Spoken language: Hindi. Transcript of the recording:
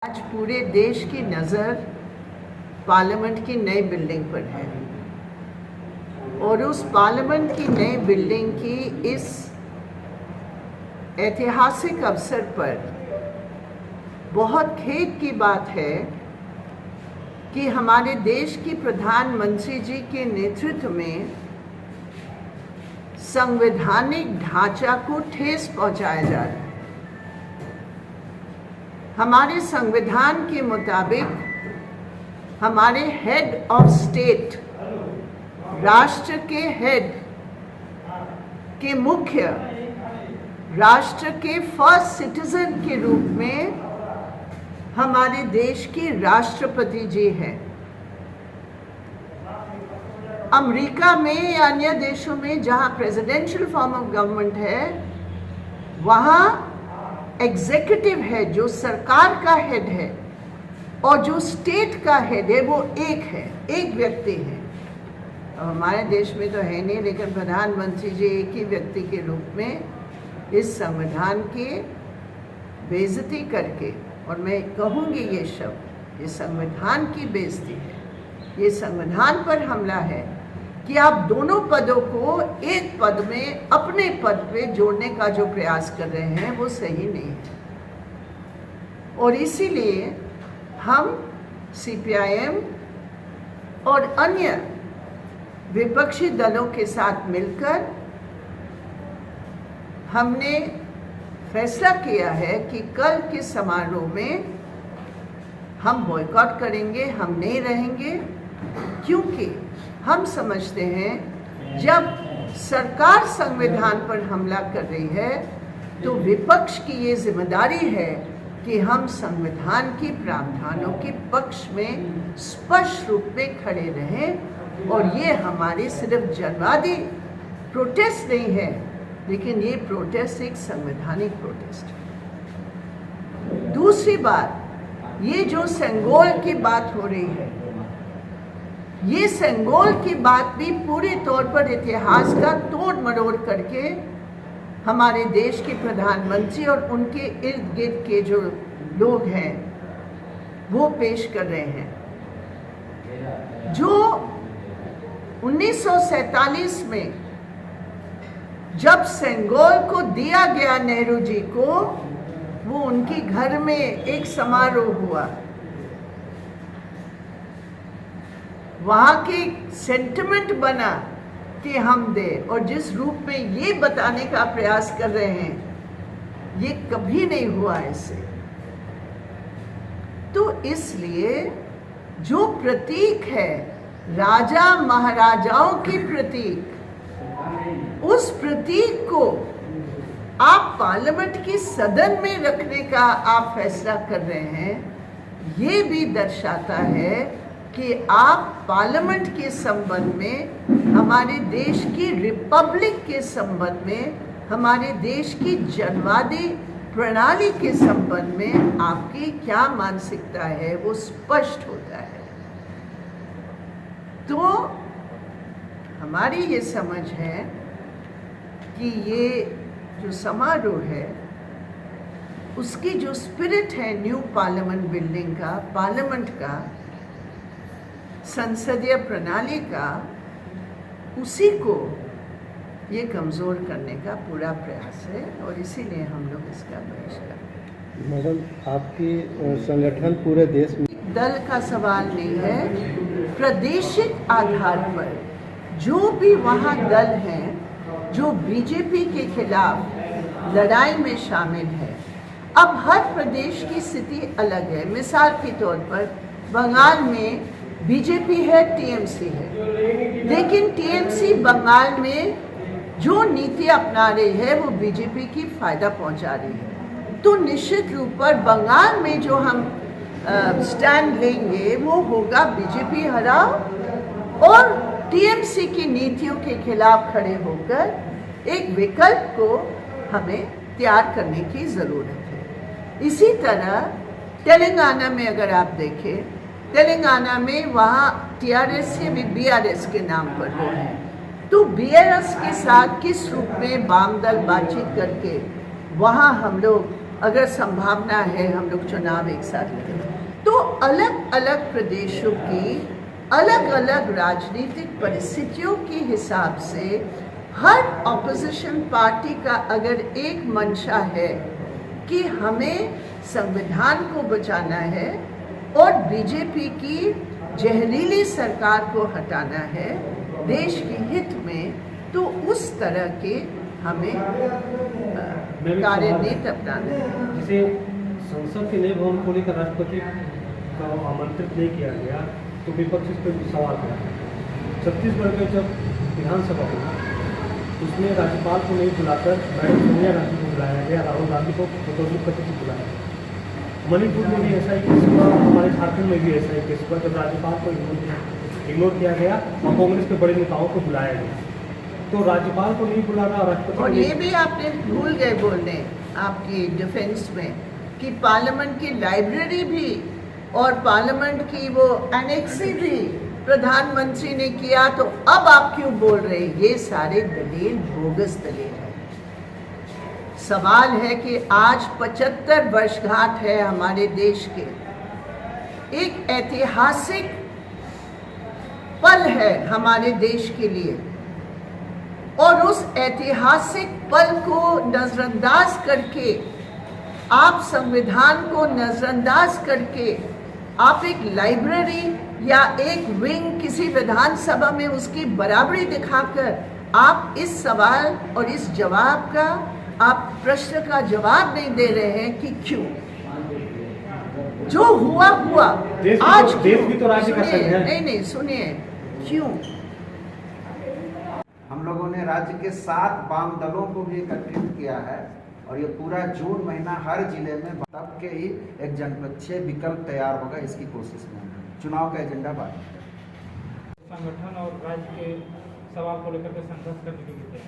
आज पूरे देश की नज़र पार्लियामेंट की नई बिल्डिंग पर है और उस पार्लियामेंट की नई बिल्डिंग की इस ऐतिहासिक अवसर पर बहुत खेद की बात है कि हमारे देश की प्रधानमंत्री जी के नेतृत्व में संवैधानिक ढांचा को ठेस पहुंचाया जा रहा है। हमारे संविधान के मुताबिक हमारे हेड ऑफ स्टेट, राष्ट्र के हेड के मुख्य, राष्ट्र के फर्स्ट सिटीजन के रूप में हमारे देश के राष्ट्रपति जी हैं। अमेरिका में या अन्य देशों में जहां प्रेसिडेंशियल फॉर्म ऑफ गवर्नमेंट है, वहां एग्जीक्यूटिव है जो सरकार का हेड है और जो स्टेट का हेड है वो एक है, एक व्यक्ति है। अब हमारे देश में तो है नहीं, लेकिन प्रधानमंत्री जी एक ही व्यक्ति के रूप में इस संविधान की बेइज्जती करके, और मैं कहूँगी ये शब्द, ये संविधान की बेइज्जती है, ये संविधान पर हमला है कि आप दोनों पदों को एक पद में अपने पद पे जोड़ने का जो प्रयास कर रहे हैं वो सही नहीं है। और इसीलिए हम सीपीआईएम और अन्य विपक्षी दलों के साथ मिलकर हमने फैसला किया है कि कल के समारोह में हम बॉयकॉट करेंगे, हम नहीं रहेंगे, क्योंकि हम समझते हैं जब सरकार संविधान पर हमला कर रही है तो विपक्ष की ये जिम्मेदारी है कि हम संविधान की प्रावधानों के पक्ष में स्पष्ट रूप में खड़े रहें। और ये हमारी सिर्फ जनवादी प्रोटेस्ट नहीं है, लेकिन ये प्रोटेस्ट एक संवैधानिक प्रोटेस्ट है। दूसरी बात, ये जो सेंगोल की बात हो रही है, ये सेंगोल की बात भी पूरे तौर पर इतिहास का तोड़ मरोड़ करके हमारे देश के प्रधानमंत्री और उनके इर्द गिर्द के जो लोग हैं वो पेश कर रहे हैं। जो 1947 में जब सेंगोल को दिया गया नेहरू जी को, वो उनके घर में एक समारोह हुआ, वहाँ की सेंटिमेंट बना कि हम दे, और जिस रूप में ये बताने का प्रयास कर रहे हैं ये कभी नहीं हुआ ऐसे। तो इसलिए जो प्रतीक है राजा महाराजाओं की प्रतीक, उस प्रतीक को आप पार्लियामेंट की सदन में रखने का आप फैसला कर रहे हैं, ये भी दर्शाता है कि आप पार्लियामेंट के संबंध में, हमारे देश की रिपब्लिक के संबंध में, हमारे देश की जनवादी प्रणाली के संबंध में आपकी क्या मानसिकता है वो स्पष्ट होता है। तो हमारी ये समझ है कि ये जो समारोह है उसकी जो स्पिरिट है न्यू पार्लियामेंट बिल्डिंग का, पार्लियामेंट का, संसदीय प्रणाली का, उसी को ये कमज़ोर करने का पूरा प्रयास है और इसीलिए हम लोग इसका बहिष्कार करते हैं। मैडम, आपकी संगठन पूरे देश में दल का सवाल नहीं है, प्रादेशिक आधार पर जो भी वहाँ दल हैं जो बीजेपी के खिलाफ लड़ाई में शामिल है। अब हर प्रदेश की स्थिति अलग है। मिसाल के तौर पर बंगाल में बीजेपी है, टीएमसी है, लेकिन टीएमसी बंगाल में जो नीति अपना रही है वो बीजेपी की फायदा पहुंचा रही है। तो निश्चित रूप पर बंगाल में जो हम स्टैंड लेंगे वो होगा बीजेपी हराओ और टीएमसी की नीतियों के खिलाफ खड़े होकर एक विकल्प को हमें तैयार करने की ज़रूरत है। इसी तरह तेलंगाना में अगर आप देखें, तेलंगाना में वहाँ टीआरएस या बीआरएस के नाम पर वो है, तो बीआरएस के साथ किस रूप में वाम दल बातचीत करके वहाँ हम लोग अगर संभावना है हम लोग चुनाव एक साथ करें। तो अलग अलग प्रदेशों की अलग अलग राजनीतिक परिस्थितियों के हिसाब से हर ऑपोजिशन पार्टी का अगर एक मंशा है कि हमें संविधान को बचाना है और बीजेपी की जहरीली सरकार को हटाना है देश के हित में, तो उस तरह के हमें कार्य नीति अपनाना है। जिसे संसद के नए भवन को लेकर राष्ट्रपति को आमंत्रित नहीं किया गया तो विपक्ष इस पर सवाल किया। छत्तीसगढ़ में जब विधानसभा हुआ उसमें राज्यपाल को नहीं बुलाकर सोनिया गांधी को बुलाया गया, राहुल गांधी को बतौर मुख्य अतिथि बुलाया गया। मणिपुर में भी ऐसा ही केस हुआ, हमारे झारखंड में भी ऐसा ही केस हुआ जब राज्यपाल को इग्नोर किया गया और कांग्रेस के बड़े नेताओं को बुलाया गया। तो राज्यपाल को नहीं बुलाना और राष्ट्रपति और ये भी आपने भूल गए बोलने आपकी डिफेंस में कि पार्लियामेंट की लाइब्रेरी भी और पार्लियामेंट की वो एनेक्सी भी प्रधानमंत्री ने किया, तो अब आप क्यों बोल रहे हैं? ये सारे दलील बोगस दलील है। सवाल है कि आज 75 वर्षगांठ है हमारे देश के, एक ऐतिहासिक पल है हमारे देश के लिए, और उस ऐतिहासिक पल को नजरअंदाज करके आप संविधान को नजरअंदाज करके आप एक लाइब्रेरी या एक विंग किसी विधानसभा में उसकी बराबरी दिखाकर आप इस सवाल और इस जवाब का आप प्रश्न का जवाब नहीं दे रहे हैं कि क्यों? जो हुआ आज देश भी तो राज्य का संघ है। नहीं सुनिए, क्यों? हम लोगों ने राज्य के 7 वाम दलों को भी एकत्रित किया है और ये पूरा जून महीना हर जिले में तब के ही एक जनपक्षीय विकल्प तैयार होगा, इसकी कोशिश में चुनाव का एजेंडा बात संगठन और राज्य के सवाल को लेकर के संघर्ष करने के लिए